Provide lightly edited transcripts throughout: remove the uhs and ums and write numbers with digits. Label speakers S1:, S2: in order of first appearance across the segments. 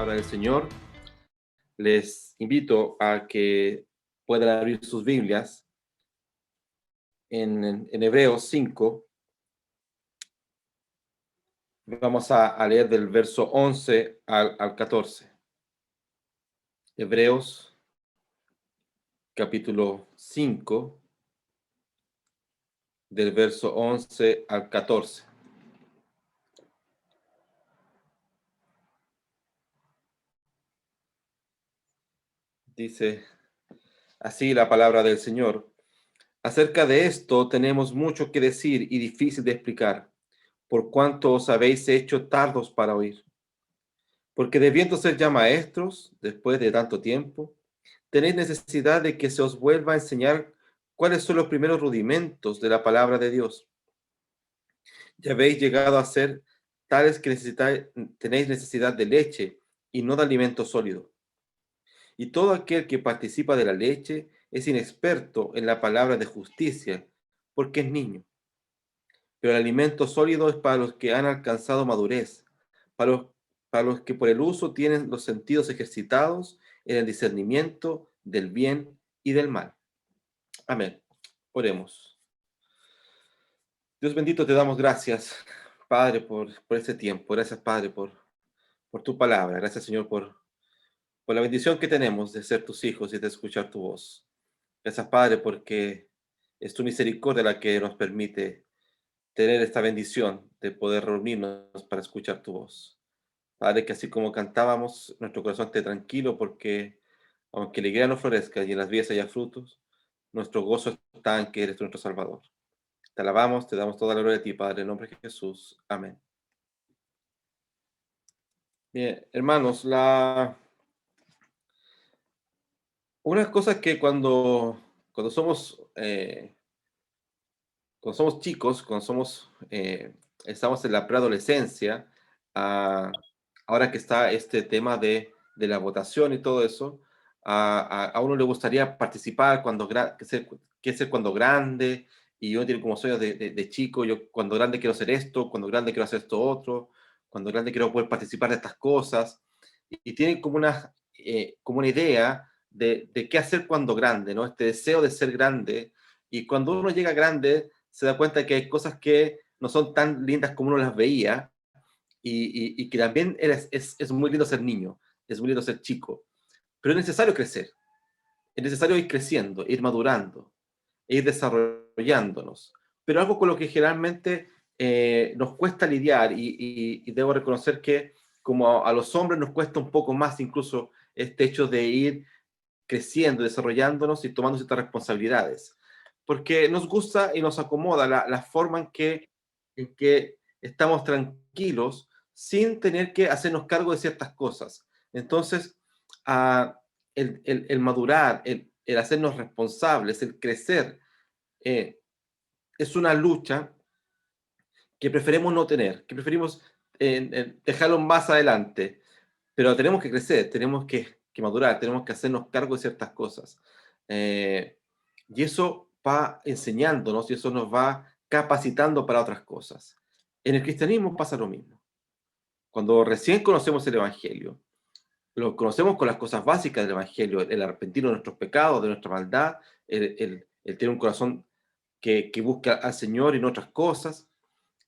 S1: palabra del Señor. Les invito a que puedan abrir sus Biblias en Hebreos 5. Vamos a leer del verso 11 al 14. Hebreos capítulo 5, del verso 11 al 14. Dice así la palabra del Señor. Acerca de esto tenemos mucho que decir y difícil de explicar, por cuanto os habéis hecho tardos para oír. Porque debiendo ser ya maestros, después de tanto tiempo, tenéis necesidad de que se os vuelva a enseñar cuáles son los primeros rudimentos de la palabra de Dios. Ya habéis llegado a ser tales que tenéis necesidad de leche y no de alimento sólido. Y todo aquel que participa de la leche es inexperto en la palabra de justicia, porque es niño. Pero el alimento sólido es para los que han alcanzado madurez, para los, para los que por el uso tienen los sentidos ejercitados en el discernimiento del bien y del mal. Amén. Oremos. Dios bendito, te damos gracias, Padre, por este tiempo. Gracias, Padre, por tu palabra. Gracias, Señor, por la bendición que tenemos de ser tus hijos y de escuchar tu voz. Gracias, Padre, porque es tu misericordia la que nos permite tener esta bendición de poder reunirnos para escuchar tu voz. Padre, que así como cantábamos, nuestro corazón esté tranquilo porque aunque la higuera no florezca y en las vidas haya frutos, nuestro gozo está en que eres nuestro Salvador. Te alabamos, te damos toda la gloria a ti, Padre, en nombre de Jesús. Amén. Bien, hermanos, una cosa es que cuando somos chicos, estamos en la preadolescencia, ah, ahora que está este tema de la votación y todo eso, a uno le gustaría participar que ser cuando grande, y uno tiene como sueños de chico, yo cuando grande quiero hacer esto, cuando grande quiero hacer esto otro, cuando grande quiero poder participar de estas cosas, y tiene como una idea de qué hacer cuando grande, ¿no? Este deseo de ser grande, y cuando uno llega grande, se da cuenta que hay cosas que no son tan lindas como uno las veía y que también es muy lindo ser niño, es muy lindo ser chico, pero es necesario crecer, es necesario ir creciendo, ir madurando, ir desarrollándonos, pero algo con lo que generalmente nos cuesta lidiar y debo reconocer que como a los hombres nos cuesta un poco más incluso este hecho de ir creciendo, desarrollándonos y tomando ciertas responsabilidades. Porque nos gusta y nos acomoda la forma en que estamos tranquilos sin tener que hacernos cargo de ciertas cosas. Entonces, uh, el madurar, el hacernos responsables, el crecer, eh, es una lucha que preferimos no tener, que preferimos dejarlo más adelante. Pero tenemos que crecer, tenemos que madurar, tenemos que hacernos cargo de ciertas cosas. Eh, y eso va enseñándonos y eso nos va capacitando para otras cosas. En el cristianismo pasa lo mismo. Cuando recién conocemos el Evangelio, lo conocemos con las cosas básicas del Evangelio, el arrepentirnos de nuestros pecados, de nuestra maldad, el tener un corazón que busca al Señor y no otras cosas.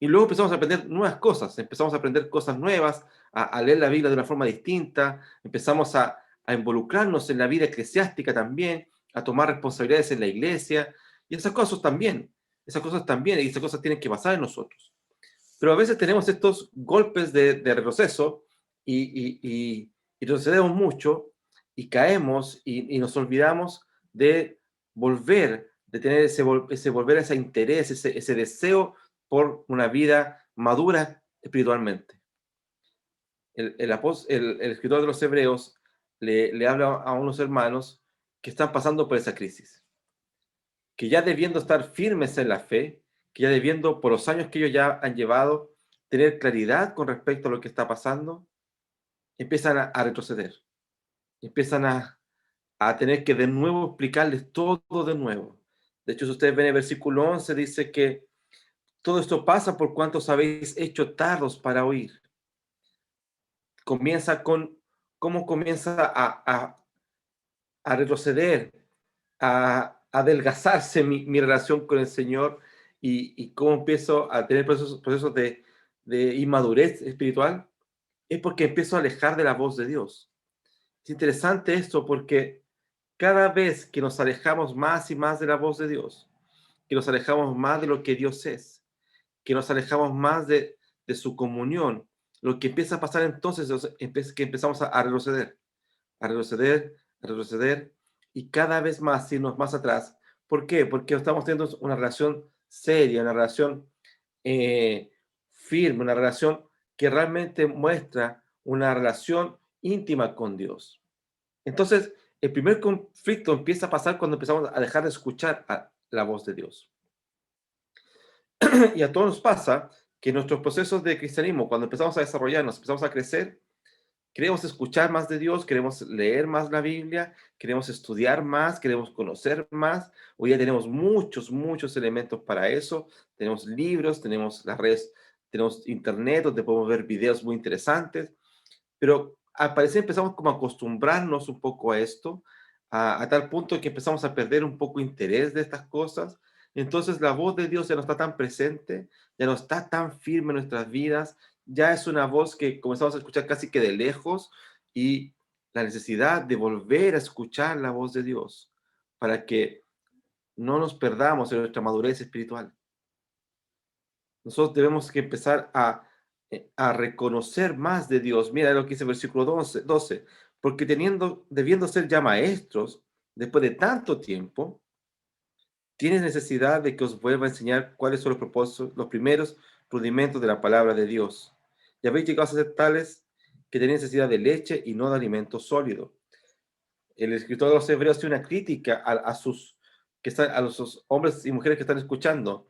S1: Y luego empezamos a aprender nuevas cosas, empezamos a aprender cosas nuevas, a leer la Biblia de una forma distinta, empezamos a involucrarnos en la vida eclesiástica también, a tomar responsabilidades en la iglesia, y esas cosas también, y esas cosas tienen que pasar en nosotros. Pero a veces tenemos estos golpes de retroceso y retrocedemos mucho y caemos y nos olvidamos de volver, de tener ese volver a ese interés, ese deseo por una vida madura espiritualmente. El escritor de los Hebreos le habla a unos hermanos que están pasando por esa crisis, que ya debiendo estar firmes en la fe, que ya debiendo, por los años que ellos ya han llevado, tener claridad con respecto a lo que está pasando, empiezan a retroceder, empiezan a tener que de nuevo explicarles todo de nuevo. De hecho, si ustedes ven el versículo 11, dice que todo esto pasa por cuanto os habéis hecho tardos para oír. Comienza con cómo comienza a retroceder, a adelgazarse mi relación con el Señor y cómo empiezo a tener procesos de inmadurez espiritual, es porque empiezo a alejar de la voz de Dios. Es interesante esto porque cada vez que nos alejamos más y más de la voz de Dios, que nos alejamos más de lo que Dios es, que nos alejamos más de su comunión, lo que empieza a pasar entonces es que empezamos a retroceder, a retroceder, a retroceder y cada vez más irnos más atrás. ¿Por qué? Porque estamos teniendo una relación seria, una relación eh, firme, una relación que realmente muestra una relación íntima con Dios. Entonces, el primer conflicto empieza a pasar cuando empezamos a dejar de escuchar la voz de Dios. Y a todos nos pasa que nuestros procesos de cristianismo, cuando empezamos a desarrollarnos, empezamos a crecer, queremos escuchar más de Dios, queremos leer más la Biblia, queremos estudiar más, queremos conocer más. Hoy ya tenemos muchos elementos para eso. Tenemos libros, tenemos las redes, tenemos internet, donde podemos ver videos muy interesantes. Pero al parecer empezamos como a acostumbrarnos un poco a esto, a tal punto que empezamos a perder un poco interés de estas cosas. Entonces la voz de Dios ya no está tan presente, ya no está tan firme en nuestras vidas, ya es una voz que comenzamos a escuchar casi que de lejos y la necesidad de volver a escuchar la voz de Dios para que no nos perdamos en nuestra madurez espiritual. Nosotros debemos que empezar a reconocer más de Dios. Mira lo que dice el versículo 12, porque debiendo ser ya maestros, después de tanto tiempo, tienes necesidad de que os vuelva a enseñar cuáles son los propósitos, los primeros rudimentos de la palabra de Dios. Y habéis llegado a ser tales que tenéis necesidad de leche y no de alimento sólido. El escritor de los Hebreos tiene una crítica a los hombres y mujeres que están escuchando.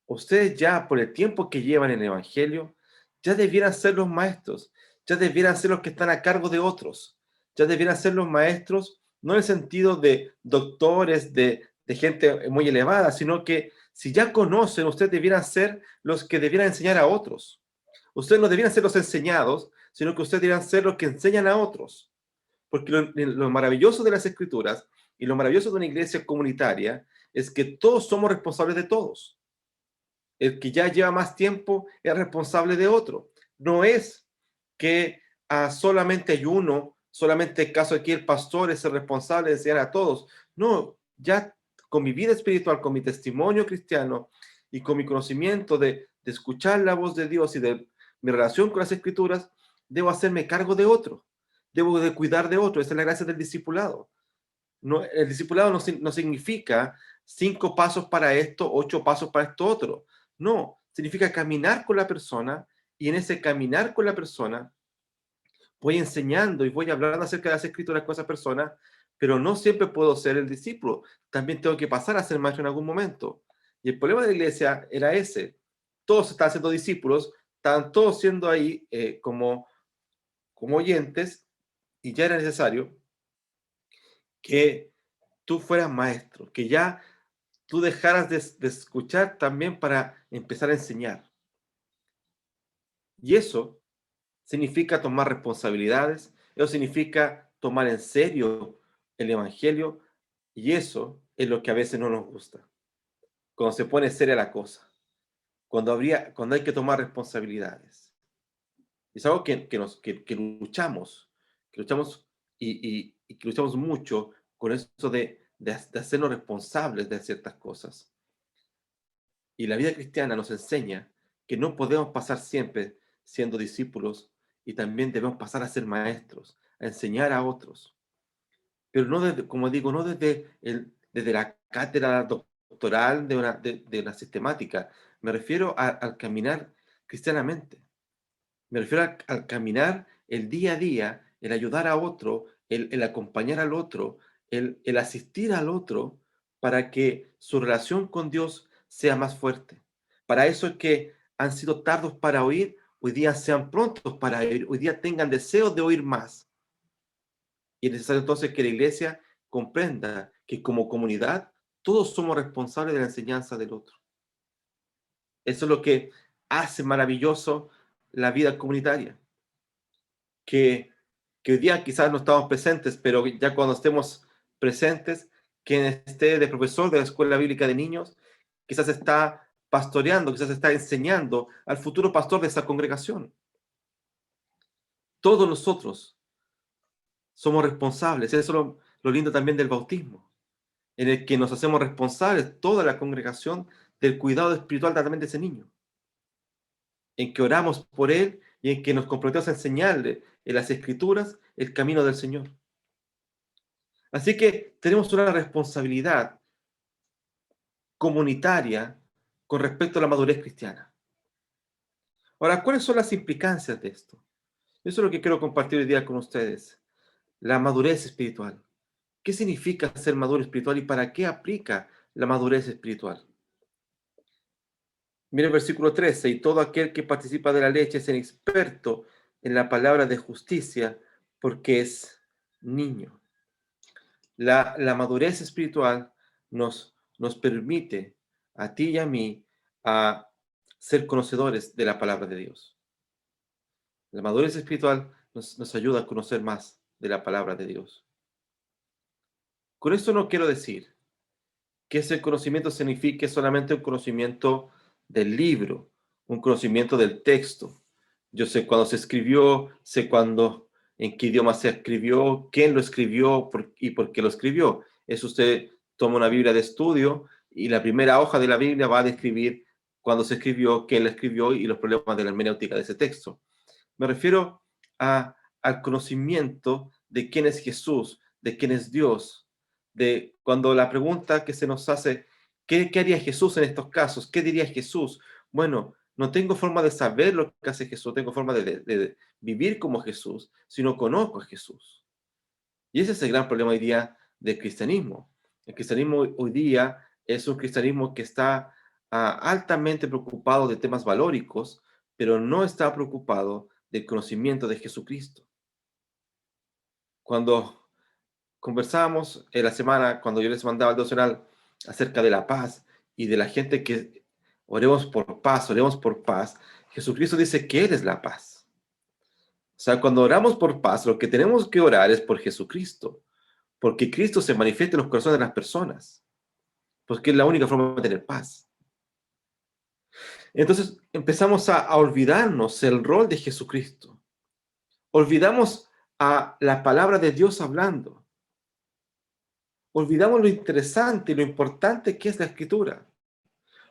S1: Ustedes ya, por el tiempo que llevan en el Evangelio, ya debieran ser los maestros, ya debieran ser los que están a cargo de otros, ya debieran ser los maestros, no en el sentido de doctores, de gente muy elevada, sino que si ya conocen, ustedes debieran ser los que debieran enseñar a otros. Ustedes no debieran ser los enseñados, sino que ustedes debieran ser los que enseñan a otros. Porque lo maravilloso de las escrituras y lo maravilloso de una iglesia comunitaria es que todos somos responsables de todos. El que ya lleva más tiempo es responsable de otro. No es que solamente hay uno, solamente el caso aquí el pastor es el responsable de enseñar a todos. No, ya con mi vida espiritual, con mi testimonio cristiano y con mi conocimiento de escuchar la voz de Dios y de mi relación con las escrituras, debo hacerme cargo de otro. Debo de cuidar de otro. Esa es la gracia del discipulado. No, el discipulado no significa 5 pasos para esto, 8 pasos para esto otro. No, significa caminar con la persona y en ese caminar con la persona voy enseñando y voy hablando acerca de las escrituras con esa persona, pero no siempre puedo ser el discípulo. También tengo que pasar a ser maestro en algún momento. Y el problema de la iglesia era ese. Todos están siendo discípulos, están todos siendo ahí como oyentes y ya era necesario que tú fueras maestro, que ya tú dejaras de escuchar también para empezar a enseñar. Y eso significa tomar responsabilidades, eso significa tomar en serio el Evangelio, y eso es lo que a veces no nos gusta, cuando se pone seria la cosa, cuando hay que tomar responsabilidades. Es algo que luchamos y que luchamos mucho con eso de hacernos responsables de ciertas cosas. Y la vida cristiana nos enseña que no podemos pasar siempre siendo discípulos y también debemos pasar a ser maestros, a enseñar a otros. Pero no desde, como digo, no desde la cátedra doctoral de una sistemática. Me refiero al caminar cristianamente. Me refiero al caminar el día a día, el ayudar a otro, el acompañar al otro, el asistir al otro para que su relación con Dios sea más fuerte. Para eso es que han sido tardos para oír, hoy día sean prontos para oír, hoy día tengan deseo de oír más. Y es necesario entonces que la iglesia comprenda que como comunidad todos somos responsables de la enseñanza del otro. Eso es lo que hace maravilloso la vida comunitaria, que que hoy día quizás no estamos presentes, pero ya cuando estemos presentes, quien esté de profesor de la escuela bíblica de niños, quizás está pastoreando, quizás está enseñando al futuro pastor de esa congregación. Todos nosotros somos responsables. Eso es lo lindo también del bautismo, en el que nos hacemos responsables, toda la congregación, del cuidado espiritual también de ese niño, en que oramos por él y en que nos comprometemos a enseñarle en las escrituras el camino del Señor. Así que tenemos una responsabilidad comunitaria con respecto a la madurez cristiana. Ahora, ¿cuáles son las implicancias de esto? Eso es lo que quiero compartir hoy día con ustedes. La madurez espiritual. ¿Qué significa ser maduro espiritual y para qué aplica la madurez espiritual? Mira el versículo 13: y todo aquel que participa de la leche es experto en la palabra de justicia porque es niño. La madurez espiritual nos permite a ti y a mí a ser conocedores de la palabra de Dios. La madurez espiritual nos ayuda a conocer más de la palabra de Dios. Con esto no quiero decir que ese conocimiento signifique solamente un conocimiento del libro, un conocimiento del texto. Yo sé cuándo se escribió, sé cuándo, en qué idioma se escribió, quién lo escribió y por qué lo escribió. Eso usted toma una Biblia de estudio y la primera hoja de la Biblia va a describir cuándo se escribió, quién la escribió y los problemas de la hermenéutica de ese texto. Me refiero al conocimiento de quién es Jesús, de quién es Dios, de cuando la pregunta que se nos hace, ¿qué haría Jesús en estos casos? ¿Qué diría Jesús? Bueno, no tengo forma de saber lo que hace Jesús, tengo forma de vivir como Jesús, sino conozco a Jesús. Y ese es el gran problema hoy día del cristianismo. El cristianismo hoy día es un cristianismo que está altamente preocupado de temas valóricos, pero no está preocupado del conocimiento de Jesucristo. Cuando conversábamos en la semana, cuando yo les mandaba el devocional acerca de la paz y de la gente que oremos por paz, Jesucristo dice que Él es la paz. O sea, cuando oramos por paz, lo que tenemos que orar es por Jesucristo, porque Cristo se manifiesta en los corazones de las personas, porque es la única forma de tener paz. Entonces empezamos a olvidarnos el rol de Jesucristo. Olvidamos a la palabra de Dios hablando. Olvidamos lo interesante y lo importante que es la Escritura.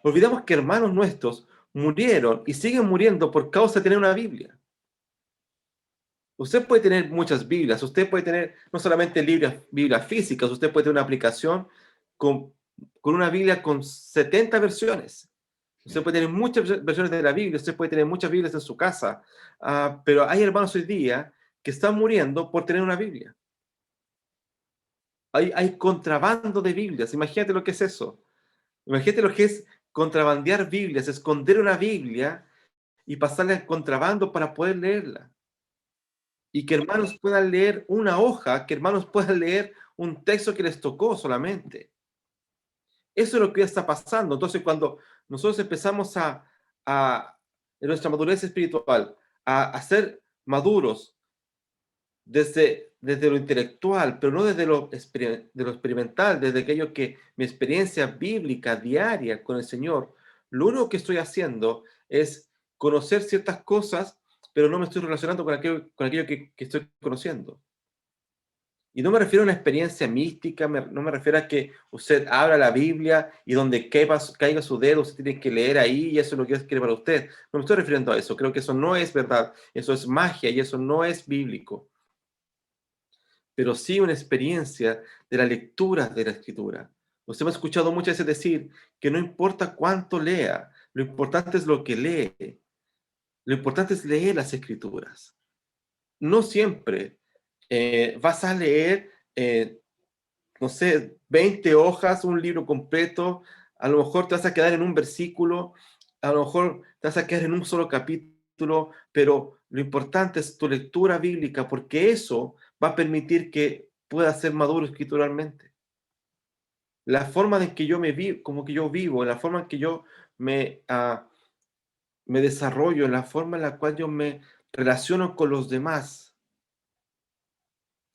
S1: Olvidamos que hermanos nuestros murieron y siguen muriendo por causa de tener una Biblia. Usted puede tener muchas Biblias, usted puede tener no solamente Biblias físicas, usted puede tener una aplicación con, con una Biblia con 70 versiones. Usted puede tener muchas versiones de la Biblia, usted puede tener muchas Biblias en su casa, pero hay hermanos hoy día que están muriendo por tener una Biblia. Hay contrabando de Biblias, imagínate lo que es eso. Imagínate lo que es contrabandear Biblias, esconder una Biblia y pasarla en contrabando para poder leerla. Y que hermanos puedan leer una hoja, que hermanos puedan leer un texto que les tocó solamente. Eso es lo que ya está pasando. Entonces, cuando nosotros empezamos en nuestra madurez espiritual, a ser maduros desde lo intelectual, pero no desde de lo experimental, desde aquello que mi experiencia bíblica diaria con el Señor, lo único que estoy haciendo es conocer ciertas cosas, pero no me estoy relacionando con aquello que estoy conociendo. Y no me refiero a una experiencia mística, no me refiero a que usted abra la Biblia y donde caiga su dedo, usted tiene que leer ahí y eso es lo que Dios quiere para usted. No me estoy refiriendo a eso, creo que eso no es verdad, eso es magia y eso no es bíblico. Pero sí una experiencia de la lectura de la Escritura. Usted me ha escuchado muchas veces decir que no importa cuánto lea, lo importante es lo que lee. Lo importante es leer las Escrituras. No siempre vas a leer, no sé, 20 hojas, un libro completo, a lo mejor te vas a quedar en un versículo, a lo mejor te vas a quedar en un solo capítulo, pero lo importante es tu lectura bíblica, porque eso va a permitir que puedas ser maduro escrituralmente. La forma en que yo como que yo vivo, la forma en que yo me desarrollo, la forma en la cual yo me relaciono con los demás,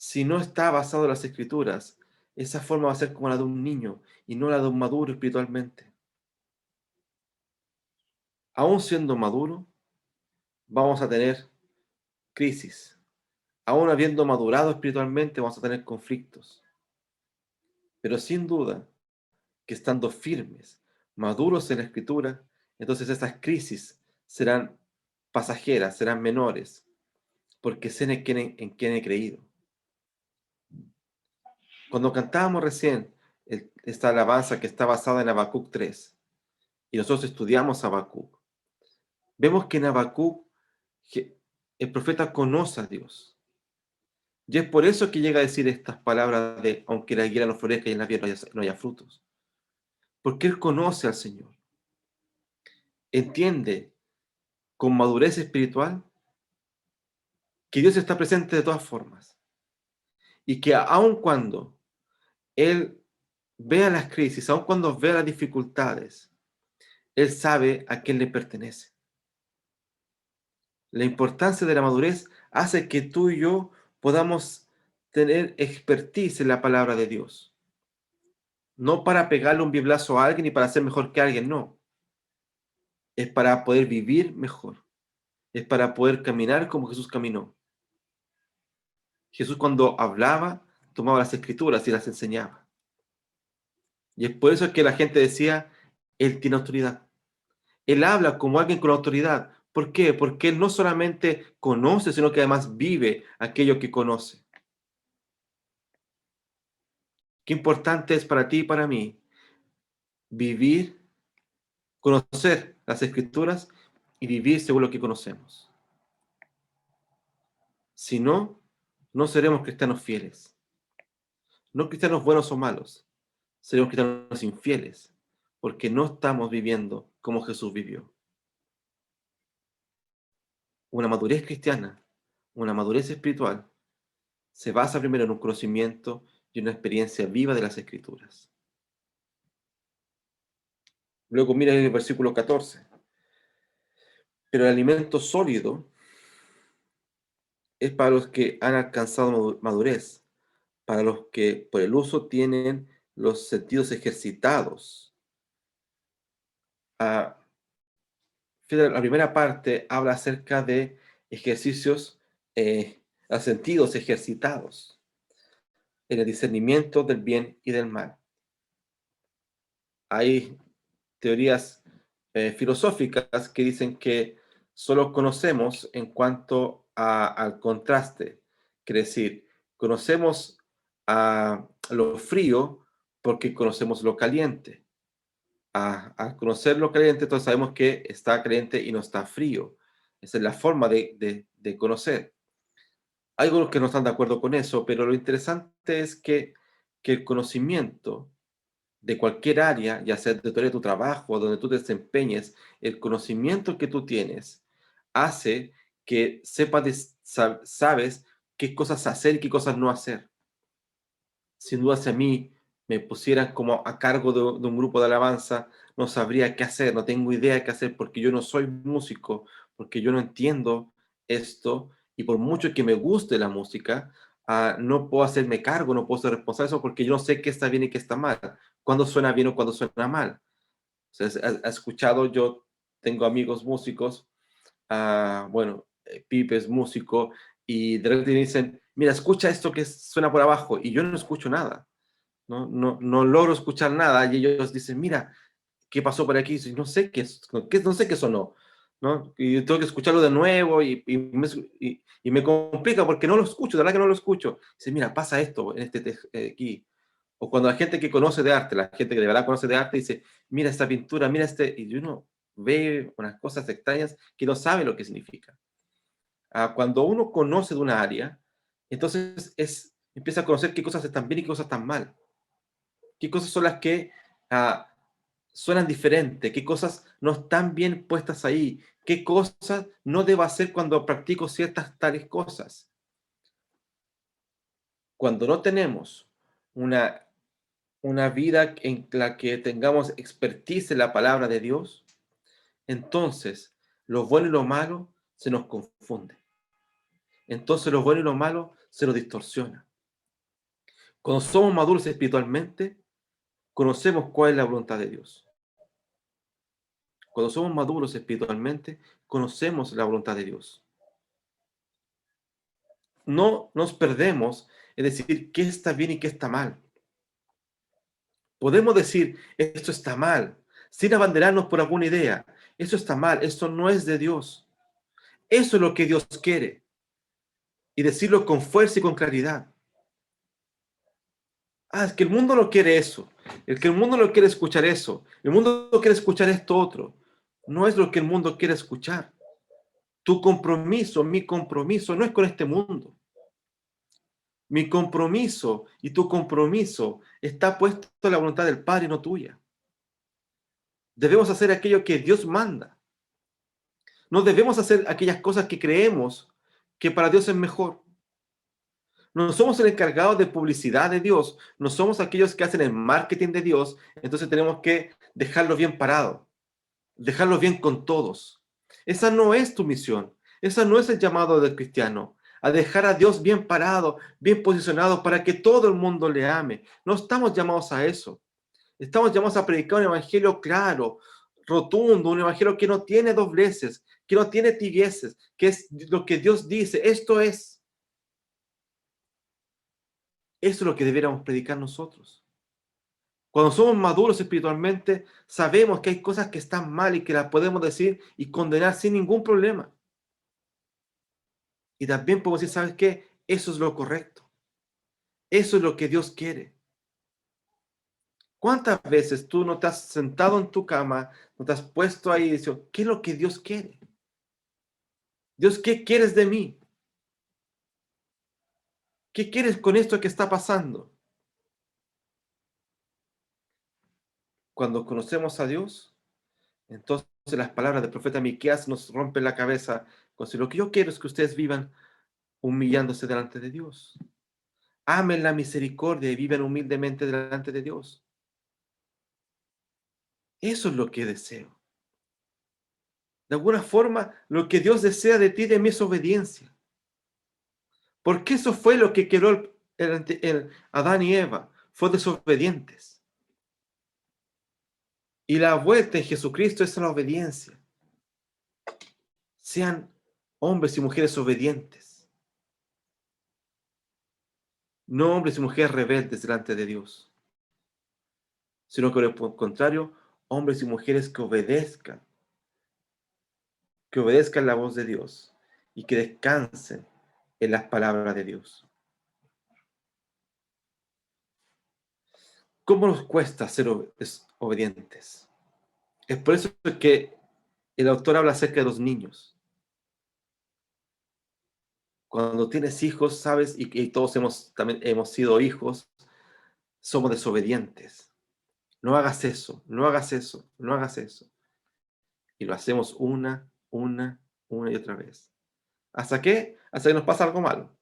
S1: Si no está basado en las Escrituras, esa forma va a ser como la de un niño y no la de un maduro espiritualmente. Aún siendo maduro, vamos a tener crisis. Aún habiendo madurado espiritualmente, vamos a tener conflictos. Pero sin duda que estando firmes, maduros en la Escritura, entonces estas crisis serán pasajeras, serán menores, porque sé en quién he creído. Cuando cantábamos recién esta alabanza que está basada en Habacuc 3, y nosotros estudiamos Habacuc, vemos que en Habacuc el profeta conoce a Dios. Y es por eso que llega a decir estas palabras de aunque la higuera no florezca y en la tierra no haya frutos. Porque él conoce al Señor. Entiende con madurez espiritual que Dios está presente de todas formas. Y que aun cuando él vea las crisis, aun cuando vea las dificultades, él sabe a quién le pertenece. La importancia de la madurez hace que tú y yo podamos tener expertise en la palabra de Dios. No para pegarle un biblazo a alguien y para ser mejor que alguien, no. Es para poder vivir mejor. Es para poder caminar como Jesús caminó. Jesús cuando hablaba, tomaba las escrituras y las enseñaba. Y es por eso que la gente decía, Él tiene autoridad. Él habla como alguien con autoridad. ¿Por qué? Porque Él no solamente conoce, sino que además vive aquello que conoce. Qué importante es para ti y para mí vivir, conocer las escrituras y vivir según lo que conocemos. Si no, no seremos cristianos fieles. No cristianos buenos o malos. Seremos cristianos infieles, porque no estamos viviendo como Jesús vivió. Una madurez cristiana, una madurez espiritual, se basa primero en un conocimiento y una experiencia viva de las Escrituras. Luego mira el versículo 14. Pero el alimento sólido es para los que han alcanzado madurez, para los que por el uso tienen los sentidos ejercitados. Ah, fíjate, la primera parte habla acerca de ejercicios a sentidos ejercitados en el discernimiento del bien y del mal. Hay teorías filosóficas que dicen que solo conocemos en cuanto al contraste, quiere decir, conocemos a lo frío porque conocemos lo caliente. Al conocer lo caliente, entonces sabemos que está caliente y no está frío. Esa es la forma de conocer. Hay algunos que no están de acuerdo con eso, pero lo interesante es que el conocimiento de cualquier área, ya sea de tu trabajo o donde tú te desempeñes, el conocimiento que tú tienes hace que sabes qué cosas hacer y qué cosas no hacer. Sin duda, si a mí me pusieran como a cargo de un grupo de alabanza, no sabría qué hacer, no tengo idea qué hacer porque yo no soy músico, porque yo no entiendo esto y por mucho que me guste la música, no puedo hacerme cargo, no puedo ser responsable de eso porque yo no sé qué está bien y qué está mal, cuándo suena bien o cuándo suena mal. O sea, has escuchado, yo tengo amigos músicos, bueno, Pipe es músico, y de repente me dicen, mira, escucha esto que suena por abajo, y yo no escucho nada, no logro escuchar nada, y ellos dicen, mira, ¿qué pasó por aquí? Y no sé no sé qué sonó, ¿no? Y tengo que escucharlo de nuevo, y me complica porque no lo escucho, de verdad que no lo escucho. Dice, mira, pasa esto en aquí. O cuando la gente que conoce de arte, la gente que de verdad conoce de arte, dice, mira esta pintura, mira y uno ve unas cosas extrañas que no sabe lo que significa. Cuando uno conoce de una área, entonces empieza a conocer qué cosas están bien y qué cosas están mal. Qué cosas son las que ah, suenan diferente, qué cosas no están bien puestas ahí, qué cosas no debo hacer cuando practico ciertas tales cosas. Cuando no tenemos una vida en la que tengamos expertise en la palabra de Dios, entonces lo bueno y lo malo se nos confunde. Entonces lo bueno y lo malo se nos distorsiona. Cuando somos maduros espiritualmente, conocemos cuál es la voluntad de Dios. Cuando somos maduros espiritualmente, conocemos la voluntad de Dios. No nos perdemos en decir qué está bien y qué está mal. Podemos decir, esto está mal, sin abanderarnos por alguna idea. Eso está mal, esto no es de Dios. Eso es lo que Dios quiere. Y decirlo con fuerza y con claridad. Ah, es que el mundo no quiere eso. El mundo no quiere escuchar eso. El mundo no quiere escuchar esto otro. No es lo que el mundo quiere escuchar. Tu compromiso, mi compromiso, no es con este mundo. Mi compromiso y tu compromiso está puesto en la voluntad del Padre y no tuya. Debemos hacer aquello que Dios manda. No debemos hacer aquellas cosas que creemos que para Dios es mejor. No somos el encargado de publicidad de Dios, no somos aquellos que hacen el marketing de Dios, entonces tenemos que dejarlo bien parado, dejarlo bien con todos. Esa no es tu misión, esa no es el llamado del cristiano, a dejar a Dios bien parado, bien posicionado para que todo el mundo le ame. No estamos llamados a eso. Estamos llamados a predicar un evangelio claro, rotundo, un evangelio que no tiene dobleces, que no tiene tibieces, que es lo que Dios dice. Esto es. Eso es lo que debiéramos predicar nosotros. Cuando somos maduros espiritualmente, sabemos que hay cosas que están mal y que las podemos decir y condenar sin ningún problema. Y también podemos decir, ¿sabes qué? Eso es lo correcto. Eso es lo que Dios quiere. ¿Cuántas veces tú no te has sentado en tu cama, no te has puesto ahí y dices, ¿qué es lo que Dios quiere? Dios, ¿qué quieres de mí? ¿Qué quieres con esto que está pasando? Cuando conocemos a Dios, entonces las palabras del profeta Miqueas nos rompen la cabeza. Con si lo que yo quiero es que ustedes vivan humillándose delante de Dios. Amen la misericordia y vivan humildemente delante de Dios. Eso es lo que deseo. De alguna forma, lo que Dios desea de ti, de mí, es obediencia. Porque eso fue lo que quedó el Adán y Eva. Fue desobedientes. Y la vuelta en Jesucristo es la obediencia. Sean hombres y mujeres obedientes. No hombres y mujeres rebeldes delante de Dios. Sino que por el contrario, hombres y mujeres que obedezcan la voz de Dios y que descansen en las palabras de Dios. ¿Cómo nos cuesta ser obedientes? Es por eso que el autor habla acerca de los niños. Cuando tienes hijos, sabes, y todos también hemos sido hijos, somos desobedientes. No hagas eso, no hagas eso, no hagas eso. Y lo hacemos una y otra vez. ¿Hasta qué? Hasta que nos pasa algo malo.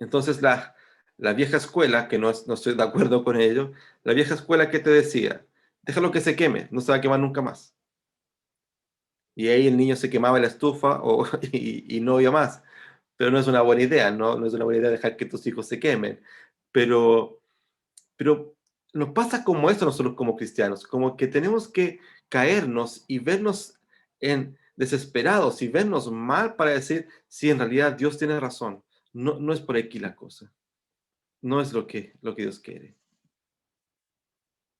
S1: Entonces la vieja escuela, que no estoy de acuerdo con ello, la vieja escuela que te decía, déjalo que se queme, no se va a quemar nunca más. Y ahí el niño se quemaba en la estufa y no había más. Pero no es una buena idea, ¿no? No es una buena idea dejar que tus hijos se quemen. Pero, pero nos pasa como esto nosotros como cristianos, como que tenemos que caernos y vernos desesperados y vernos mal para decir si en realidad Dios tiene razón. No, no es por aquí la cosa. No es lo que Dios quiere.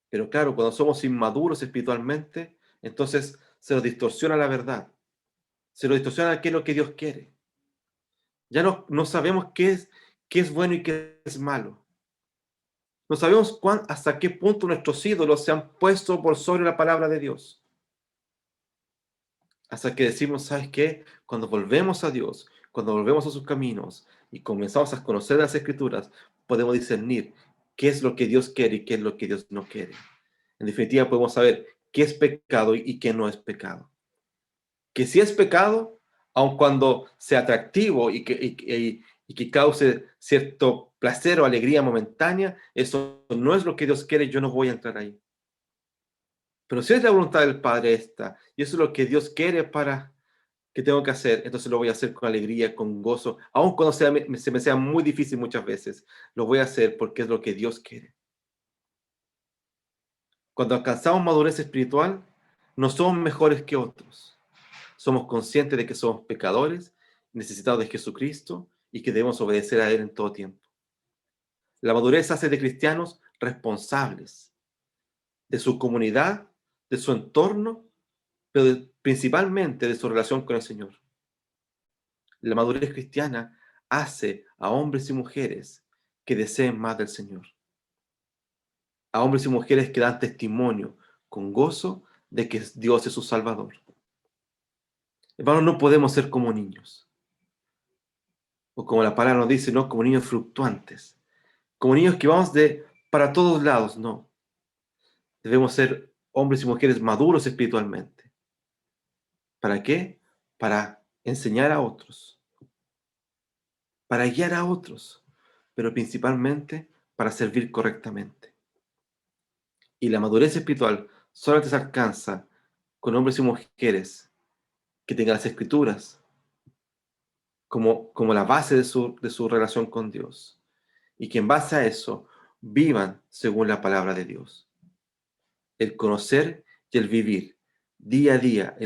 S1: Pero claro, cuando somos inmaduros espiritualmente, entonces se nos distorsiona la verdad. Se nos distorsiona qué es lo que Dios quiere. Ya no sabemos qué es bueno y qué es malo. No sabemos hasta qué punto nuestros ídolos se han puesto por sobre la palabra de Dios. Hasta que decimos, ¿sabes qué? Cuando volvemos a Dios, cuando volvemos a sus caminos y comenzamos a conocer las Escrituras, podemos discernir qué es lo que Dios quiere y qué es lo que Dios no quiere. En definitiva, podemos saber qué es pecado y qué no es pecado. Que si es pecado, aun cuando sea atractivo y que cause cierto placer o alegría momentánea, eso no es lo que Dios quiere, yo no voy a entrar ahí. Pero si es la voluntad del Padre esta, y eso es lo que Dios quiere que tengo que hacer, entonces lo voy a hacer con alegría, con gozo, aun cuando se me sea muy difícil muchas veces, lo voy a hacer porque es lo que Dios quiere. Cuando alcanzamos madurez espiritual, no somos mejores que otros. Somos conscientes de que somos pecadores, necesitados de Jesucristo y que debemos obedecer a Él en todo tiempo. La madurez hace de cristianos responsables de su comunidad, de su entorno, pero principalmente de su relación con el Señor. La madurez cristiana hace a hombres y mujeres que deseen más del Señor. A hombres y mujeres que dan testimonio con gozo de que Dios es su Salvador. Hermanos, no podemos ser como niños. O como la palabra nos dice, no como niños fluctuantes. Como niños que vamos para todos lados, no. Debemos ser hombres y mujeres maduros espiritualmente. ¿Para qué? Para enseñar a otros, para guiar a otros, pero principalmente para servir correctamente. Y la madurez espiritual solamente se alcanza con hombres y mujeres que tengan las escrituras como la base de su relación con Dios y que en base a eso vivan según la palabra de Dios. El conocer y el vivir día a día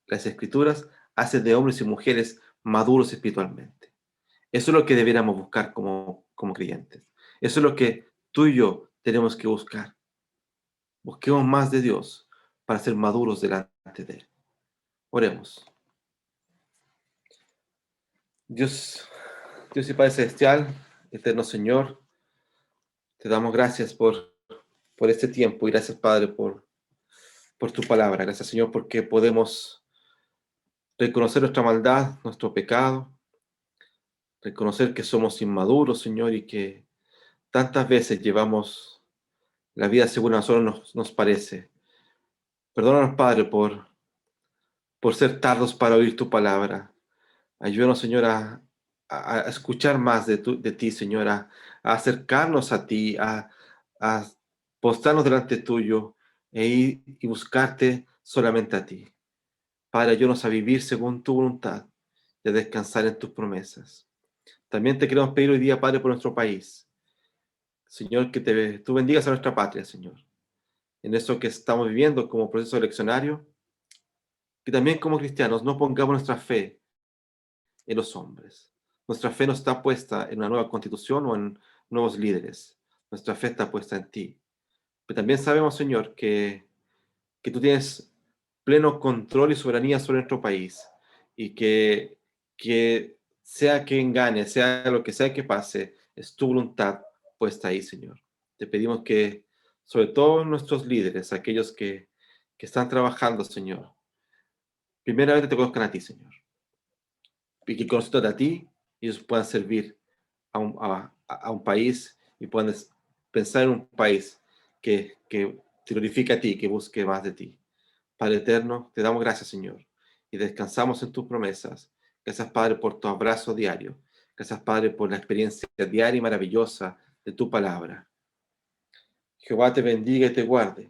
S1: las escrituras hace de hombres y mujeres maduros espiritualmente. Eso es lo que deberíamos buscar como creyentes. Eso es lo que tú y yo tenemos que buscar. Busquemos más de Dios para ser maduros delante de Él. Oremos. Dios, Dios y Padre Celestial, eterno Señor, te damos gracias por este tiempo y gracias, Padre, por tu palabra. Gracias, Señor, porque podemos reconocer nuestra maldad, nuestro pecado, reconocer que somos inmaduros, Señor, y que tantas veces llevamos la vida según a nosotros nos parece. Perdónanos, Padre, por ser tardos para oír tu palabra. Ayúdanos, Señor, a escuchar más de ti, Señor, a acercarnos a ti, a postrarnos delante tuyo e ir y buscarte solamente a ti. Padre, ayúdanos a vivir según tu voluntad y a descansar en tus promesas. También te queremos pedir hoy día, Padre, por nuestro país. Señor, que tú bendigas a nuestra patria, Señor. En eso que estamos viviendo como proceso eleccionario, que también como cristianos no pongamos nuestra fe en los hombres. Nuestra fe no está puesta en una nueva constitución o en nuevos líderes. Nuestra fe está puesta en ti. Pero también sabemos, Señor, que tú tienes pleno control y soberanía sobre nuestro país y que sea que gane, sea lo que sea que pase, es tu voluntad puesta ahí, Señor. Te pedimos que, sobre todo nuestros líderes, aquellos que están trabajando, Señor, primeramente te conozcan a ti, Señor, y que conozcan a ti, ellos puedan servir a un país y puedan pensar en un país que te glorifique a ti, que busque más de ti. Padre eterno, te damos gracias, Señor, y descansamos en tus promesas. Gracias, Padre, por tu abrazo diario. Gracias, Padre, por la experiencia diaria y maravillosa de tu palabra. Jehová te bendiga y te guarde.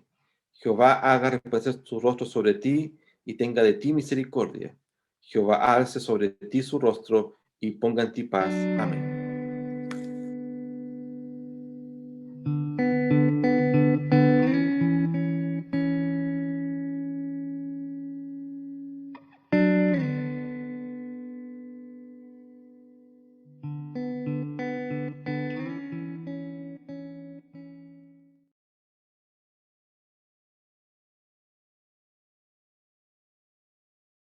S1: Jehová haga resplandecer su rostro sobre ti y tenga de ti misericordia. Jehová alce sobre ti su rostro y ponga en ti paz. Amén.